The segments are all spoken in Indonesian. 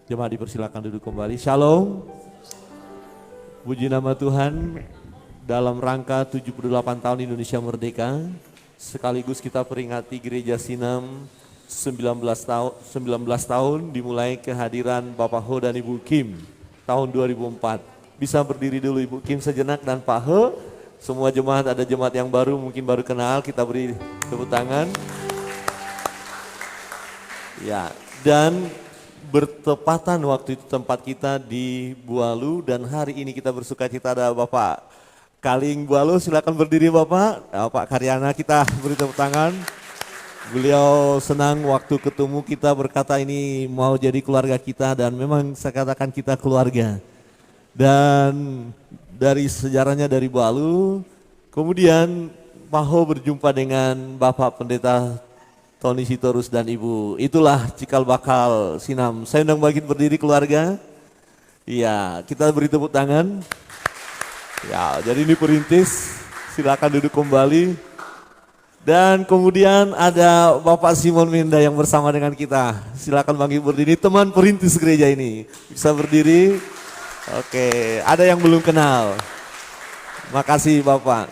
Jemaat dipersilakan duduk kembali. Shalom. Puji nama Tuhan. Dalam rangka 78 tahun Indonesia Merdeka, sekaligus kita peringati Gereja Sinam 19 tahun dimulai kehadiran Bapak Ho dan Ibu Kim tahun 2004. Bisa berdiri dulu Ibu Kim sejenak dan Pak Ho. Semua jemaat, ada jemaat yang baru mungkin baru kenal, kita beri tepuk tangan. Ya, dan bertepatan waktu itu tempat kita di Bualu dan hari ini kita bersuka cita ada Bapak Kaling Bualu, silakan berdiri Bapak. Pak Karyana, kita beri tepuk tangan. Beliau senang waktu ketemu kita berkata ini mau jadi keluarga kita dan memang saya katakan kita keluarga. Dan dari sejarahnya dari Bualu, kemudian Pak Ho berjumpa dengan Bapak Pendeta Tony Sitorus dan Ibu. Itulah cikal bakal Sinam. Saya undang bagi berdiri keluarga. Iya, kita beri tepuk tangan. Ya, jadi ini perintis. Silakan duduk kembali. Dan kemudian ada Bapak Simon Menda yang bersama dengan kita. Silakan bagi berdiri. Teman perintis gereja ini bisa berdiri. Oke, ada yang belum kenal. Makasih Bapak.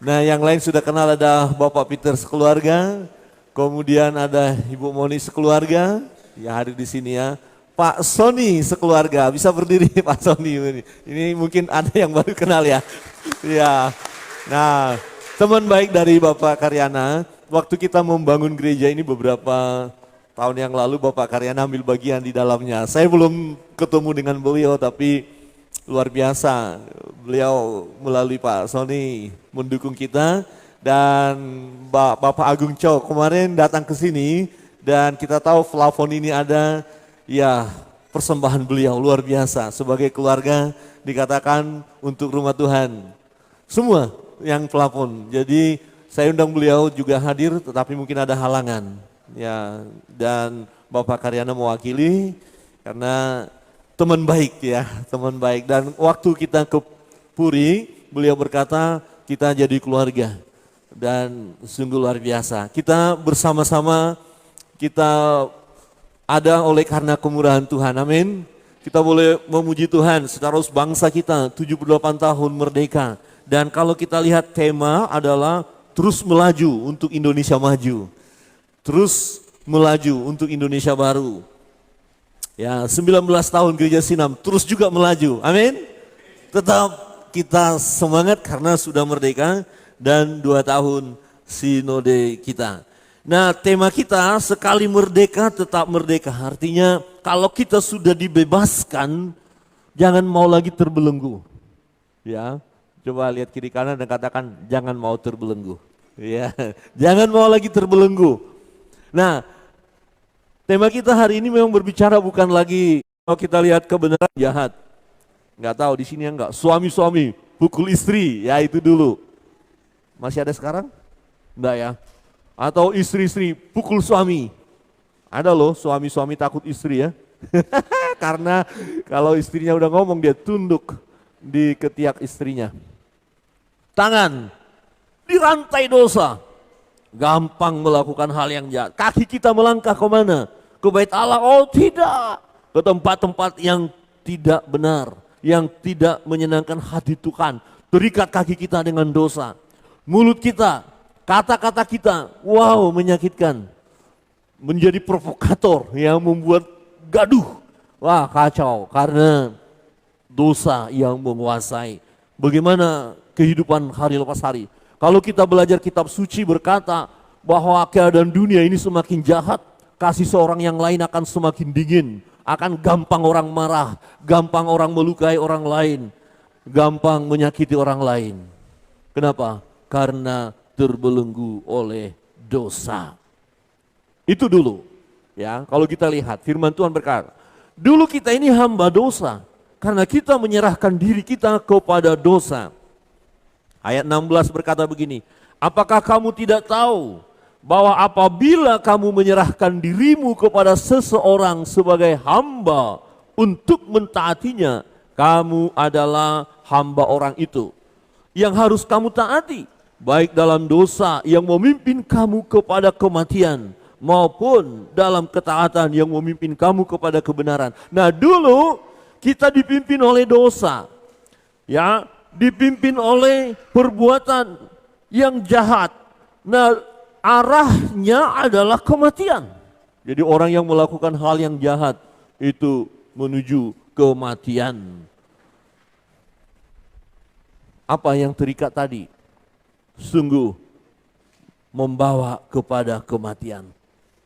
Nah, yang lain sudah kenal ada Bapak Peter sekeluarga. Kemudian ada Ibu Moni sekeluarga, ya hadir di sini ya. Pak Sony sekeluarga, bisa berdiri Pak Sony. Ini mungkin ada yang baru kenal ya. Ya. Nah, teman baik dari Bapak Karyana, waktu kita membangun gereja ini beberapa tahun yang lalu Bapak Karyana ambil bagian di dalamnya. Saya belum ketemu dengan beliau tapi luar biasa. Beliau melalui Pak Sony mendukung kita. Dan Bapak Agung Chow kemarin datang ke sini dan kita tahu plafon ini ada, ya persembahan beliau luar biasa sebagai keluarga dikatakan untuk rumah Tuhan. Semua yang plafon. Jadi saya undang beliau juga hadir tetapi mungkin ada halangan. Ya, dan Bapak Karyana mewakili karena teman baik ya, teman baik. Dan waktu kita ke Puri, beliau berkata kita jadi keluarga. Dan sungguh luar biasa. Kita bersama-sama, kita ada oleh karena kemurahan Tuhan, amin. Kita boleh memuji Tuhan secara bangsa kita 78 tahun merdeka. Dan kalau kita lihat tema adalah terus melaju untuk Indonesia maju. Terus melaju untuk Indonesia baru. Ya, 19 tahun Gereja Sinam terus juga melaju, amin. Tetap kita semangat karena sudah merdeka. Dan 2 tahun sinode kita. Nah, tema kita sekali merdeka tetap merdeka. Artinya kalau kita sudah dibebaskan, jangan mau lagi terbelenggu. Ya, coba lihat kiri kanan dan katakan jangan mau terbelenggu. Ya, jangan mau lagi terbelenggu. Nah, tema kita hari ini memang berbicara bukan lagi kalau kita lihat kebenaran jahat. Nggak tahu di sini enggak. Suami-suami pukul istri, ya itu dulu. Masih ada sekarang? Enggak ya? Atau istri-istri pukul suami. Ada loh suami-suami takut istri ya. Karena kalau istrinya udah ngomong dia tunduk di ketiak istrinya. Tangan dirantai dosa. Gampang melakukan hal yang jahat. Kaki kita melangkah kemana? Ke bait Allah? Oh tidak. Ke tempat-tempat yang tidak benar. Yang tidak menyenangkan hati Tuhan. Terikat kaki kita dengan dosa. Mulut kita, kata-kata kita, wow menyakitkan. Menjadi provokator yang membuat gaduh. Wah kacau karena dosa yang menguasai. Bagaimana kehidupan hari lepas hari. Kalau kita belajar kitab suci berkata bahwa keadaan dunia ini semakin jahat. Kasih seorang yang lain akan semakin dingin. Akan gampang orang marah, gampang orang melukai orang lain. Gampang menyakiti orang lain. Kenapa? Karena terbelenggu oleh dosa. Itu dulu. Ya, kalau kita lihat firman Tuhan berkata, dulu kita ini hamba dosa karena kita menyerahkan diri kita kepada dosa. Ayat 16 berkata begini, apakah kamu tidak tahu bahwa apabila kamu menyerahkan dirimu kepada seseorang sebagai hamba untuk mentaatinya, kamu adalah hamba orang itu yang harus kamu taati. Baik dalam dosa yang memimpin kamu kepada kematian maupun dalam ketaatan yang memimpin kamu kepada kebenaran. Nah, dulu kita dipimpin oleh dosa, ya, dipimpin oleh perbuatan yang jahat. Nah, arahnya adalah kematian. Jadi orang yang melakukan hal yang jahat itu menuju kematian. Apa yang terikat tadi sungguh membawa kepada kematian.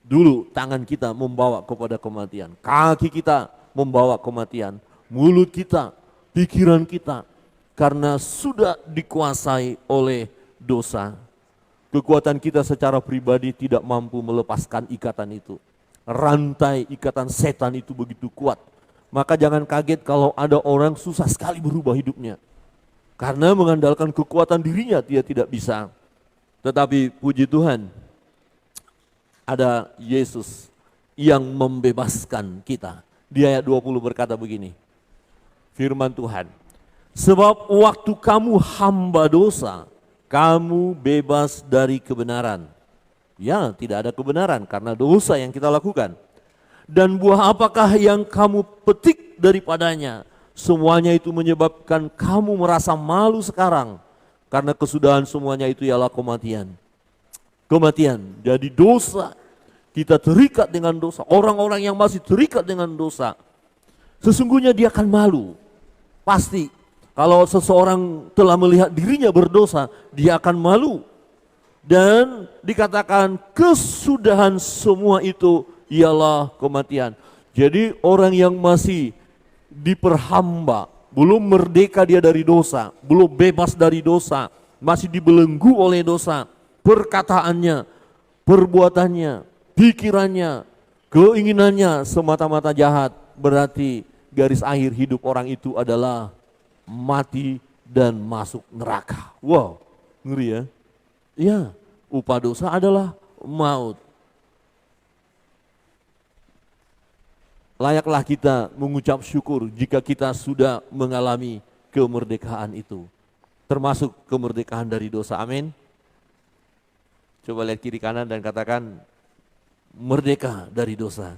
Dulu tangan kita membawa kepada kematian, kaki kita membawa kematian, mulut kita, pikiran kita, karena sudah dikuasai oleh dosa. Kekuatan kita secara pribadi tidak mampu melepaskan ikatan itu. Rantai ikatan setan itu begitu kuat. Maka jangan kaget kalau ada orang susah sekali berubah hidupnya. Karena mengandalkan kekuatan dirinya dia tidak bisa. Tetapi puji Tuhan, ada Yesus yang membebaskan kita. Di ayat 20 berkata begini, firman Tuhan, sebab waktu kamu hamba dosa, kamu bebas dari kebenaran. Ya, tidak ada kebenaran karena dosa yang kita lakukan. Dan buah apakah yang kamu petik daripadanya? Semuanya itu menyebabkan kamu merasa malu sekarang. Karena kesudahan semuanya itu ialah kematian. Kematian, jadi dosa. Kita terikat dengan dosa. Orang-orang yang masih terikat dengan dosa, sesungguhnya dia akan malu. Pasti. Kalau seseorang telah melihat dirinya berdosa, dia akan malu. Dan dikatakan kesudahan semua itu ialah kematian. Jadi orang yang masih diperhamba, belum merdeka dia dari dosa, belum bebas dari dosa, masih dibelenggu oleh dosa, perkataannya, perbuatannya, pikirannya, keinginannya semata-mata jahat, berarti garis akhir hidup orang itu adalah mati dan masuk neraka. Wow, ngeri ya. Ya, upah dosa adalah maut. Layaklah kita mengucap syukur jika kita sudah mengalami kemerdekaan itu. Termasuk kemerdekaan dari dosa, amin. Coba lihat kiri kanan dan katakan, merdeka dari dosa.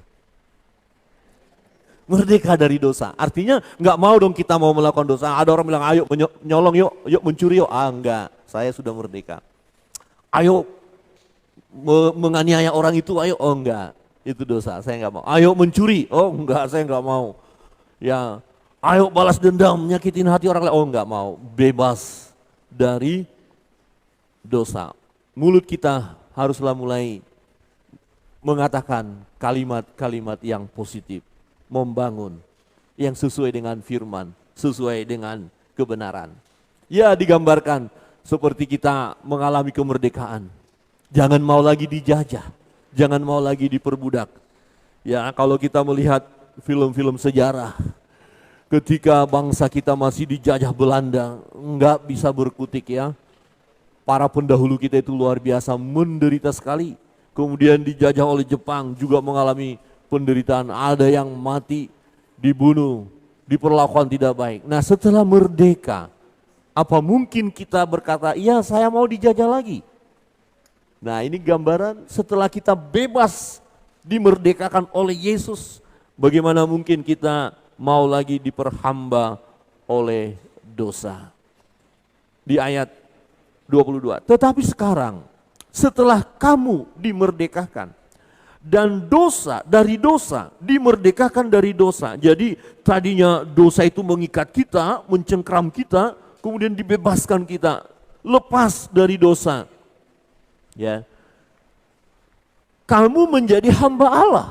Merdeka dari dosa, artinya nggak mau dong kita mau melakukan dosa. Ada orang bilang, ayo nyolong yuk, yuk mencuri yuk. Enggak, saya sudah merdeka. Ayo menganiaya orang itu, ayo, oh enggak. Itu dosa, saya nggak mau. Ayo mencuri, oh enggak, saya nggak mau. Ya, ayo balas dendam, nyakitin hati orang lain, oh enggak mau. Bebas dari dosa. Mulut kita haruslah mulai mengatakan kalimat-kalimat yang positif, membangun, yang sesuai dengan firman, sesuai dengan kebenaran. Ya, digambarkan seperti kita mengalami kemerdekaan. Jangan mau lagi dijajah. Jangan mau lagi diperbudak. Ya, kalau kita melihat film-film sejarah, ketika bangsa kita masih dijajah Belanda, enggak bisa berkutik ya. Para pendahulu kita itu luar biasa menderita sekali. Kemudian dijajah oleh Jepang juga mengalami penderitaan. Ada yang mati, dibunuh, diperlakukan tidak baik. Nah, setelah merdeka, apa mungkin kita berkata, iya saya mau dijajah lagi? Nah, ini gambaran setelah kita bebas dimerdekakan oleh Yesus, bagaimana mungkin kita mau lagi diperhamba oleh dosa. Di ayat 22, tetapi sekarang setelah kamu dimerdekakan dan dosa dari dosa, dimerdekakan dari dosa. Jadi tadinya dosa itu mengikat kita, mencengkram kita, kemudian dibebaskan kita, lepas dari dosa. Ya, kamu menjadi hamba Allah.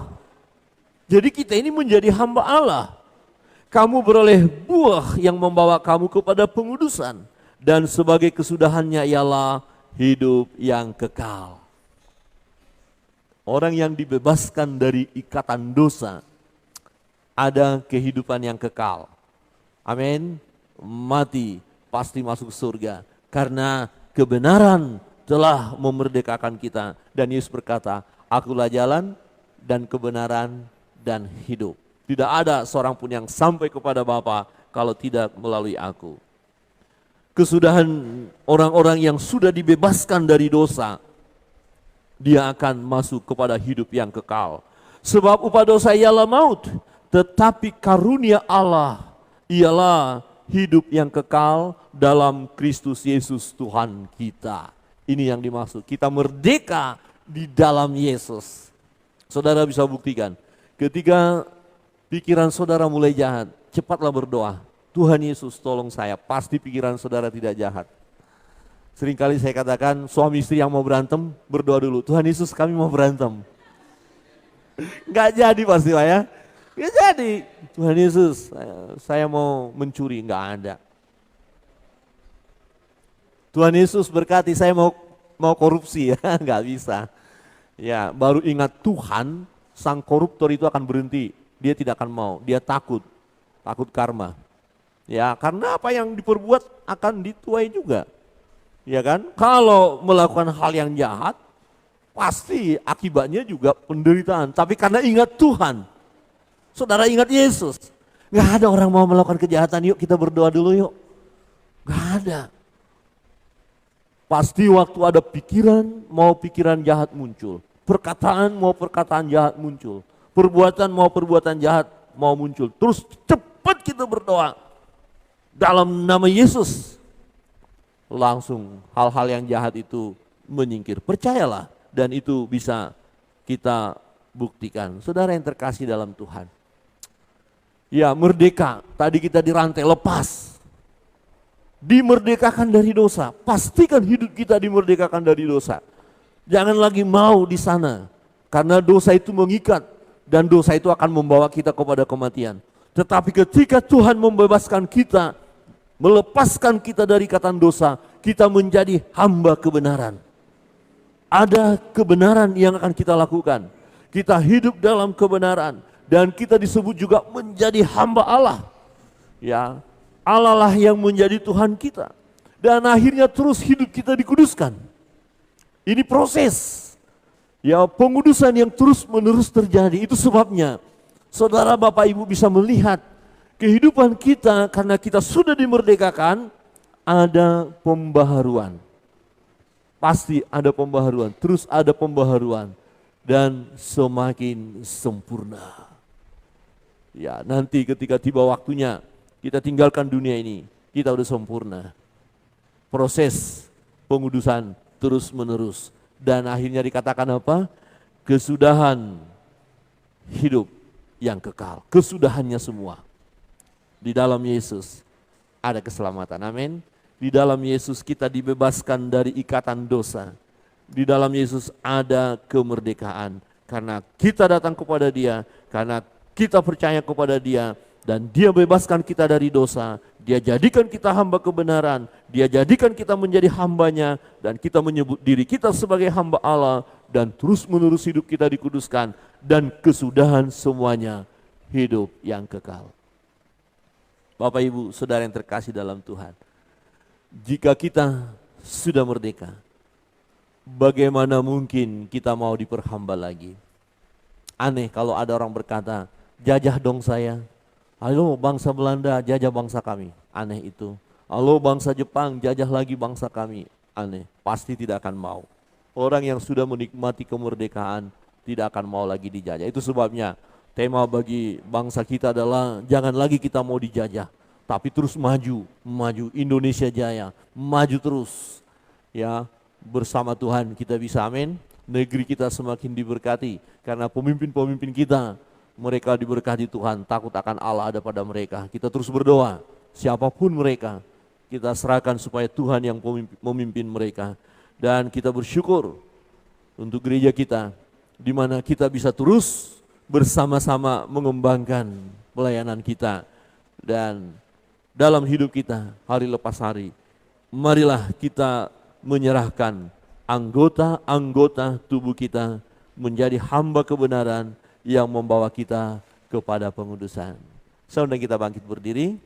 Jadi kita ini menjadi hamba Allah. Kamu beroleh buah yang membawa kamu kepada pengudusan, dan sebagai kesudahannya ialah hidup yang kekal. Orang yang dibebaskan dari ikatan dosa ada kehidupan yang kekal. Amin. Mati pasti masuk surga karena kebenaran telah memerdekakan kita. Dan Yesus berkata, akulah jalan dan kebenaran dan hidup. Tidak ada seorang pun yang sampai kepada Bapa kalau tidak melalui aku. Kesudahan orang-orang yang sudah dibebaskan dari dosa dia akan masuk kepada hidup yang kekal. Sebab upah dosa ialah maut, tetapi karunia Allah ialah hidup yang kekal dalam Kristus Yesus Tuhan kita. Ini yang dimaksud, kita merdeka di dalam Yesus. Saudara bisa buktikan, ketika pikiran saudara mulai jahat, cepatlah berdoa, Tuhan Yesus tolong saya, pasti pikiran saudara tidak jahat. Seringkali saya katakan, suami istri yang mau berantem, berdoa dulu, Tuhan Yesus kami mau berantem. Gak jadi pasti Pak ya. Gak jadi, Tuhan Yesus saya mau mencuri, gak ada. Tuhan Yesus berkati saya mau korupsi ya, gak bisa. Ya baru ingat Tuhan, sang koruptor itu akan berhenti. Dia tidak akan mau, dia takut karma. Ya karena apa yang diperbuat akan dituai juga. Ya kan, kalau melakukan hal yang jahat, pasti akibatnya juga penderitaan. Tapi karena ingat Tuhan, saudara ingat Yesus. Gak ada orang mau melakukan kejahatan, yuk kita berdoa dulu yuk. Gak ada. Pasti waktu ada pikiran jahat muncul. Perkataan mau perkataan jahat muncul. Perbuatan mau perbuatan jahat mau muncul. Terus cepat kita berdoa. Dalam nama Yesus. Langsung hal-hal yang jahat itu menyingkir. Percayalah dan itu bisa kita buktikan. Saudara yang terkasih dalam Tuhan. Ya merdeka, tadi kita dirantai lepas. Dimerdekakan dari dosa. Pastikan hidup kita dimerdekakan dari dosa. Jangan lagi mau di sana. Karena dosa itu mengikat. Dan dosa itu akan membawa kita kepada kematian. Tetapi ketika Tuhan membebaskan kita, melepaskan kita dari ikatan dosa, kita menjadi hamba kebenaran. Ada kebenaran yang akan kita lakukan. Kita hidup dalam kebenaran dan kita disebut juga menjadi hamba Allah. Ya, Allah lah yang menjadi Tuhan kita. Dan akhirnya terus hidup kita dikuduskan. Ini proses. Ya, pengudusan yang terus-menerus terjadi. Itu sebabnya saudara Bapak Ibu bisa melihat kehidupan kita karena kita sudah dimerdekakan, ada pembaharuan. Pasti ada pembaharuan, terus ada pembaharuan dan semakin sempurna. Ya, nanti ketika tiba waktunya kita tinggalkan dunia ini, kita udah sempurna. Proses pengudusan terus-menerus dan akhirnya dikatakan apa? Kesudahan hidup yang kekal, kesudahannya semua. Di dalam Yesus ada keselamatan, amin. Di dalam Yesus kita dibebaskan dari ikatan dosa. Di dalam Yesus ada kemerdekaan. Karena kita datang kepada Dia, karena kita percaya kepada Dia, dan Dia bebaskan kita dari dosa. Dia jadikan kita hamba kebenaran, Dia jadikan kita menjadi hambanya, dan kita menyebut diri kita sebagai hamba Allah, dan terus menerus hidup kita dikuduskan, dan kesudahan semuanya hidup yang kekal. Bapak Ibu, saudara yang terkasih dalam Tuhan, jika kita sudah merdeka, bagaimana mungkin kita mau diperhamba lagi? Aneh kalau ada orang berkata, jajah dong saya. Halo bangsa Belanda, jajah bangsa kami. Aneh itu. Halo bangsa Jepang, jajah lagi bangsa kami. Aneh, pasti tidak akan mau. Orang yang sudah menikmati kemerdekaan tidak akan mau lagi dijajah. Itu sebabnya tema bagi bangsa kita adalah jangan lagi kita mau dijajah, tapi terus maju, Indonesia jaya, maju terus. Ya, bersama Tuhan kita bisa, amin. Negeri kita semakin diberkati karena pemimpin-pemimpin kita, mereka diberkati Tuhan, takut akan Allah ada pada mereka. Kita terus berdoa, siapapun mereka, kita serahkan supaya Tuhan yang memimpin mereka. Dan kita bersyukur untuk gereja kita, di mana kita bisa terus bersama-sama mengembangkan pelayanan kita. Dan dalam hidup kita hari lepas hari, marilah kita menyerahkan anggota-anggota tubuh kita menjadi hamba kebenaran yang membawa kita kepada pengudusan. Saudara kita bangkit berdiri.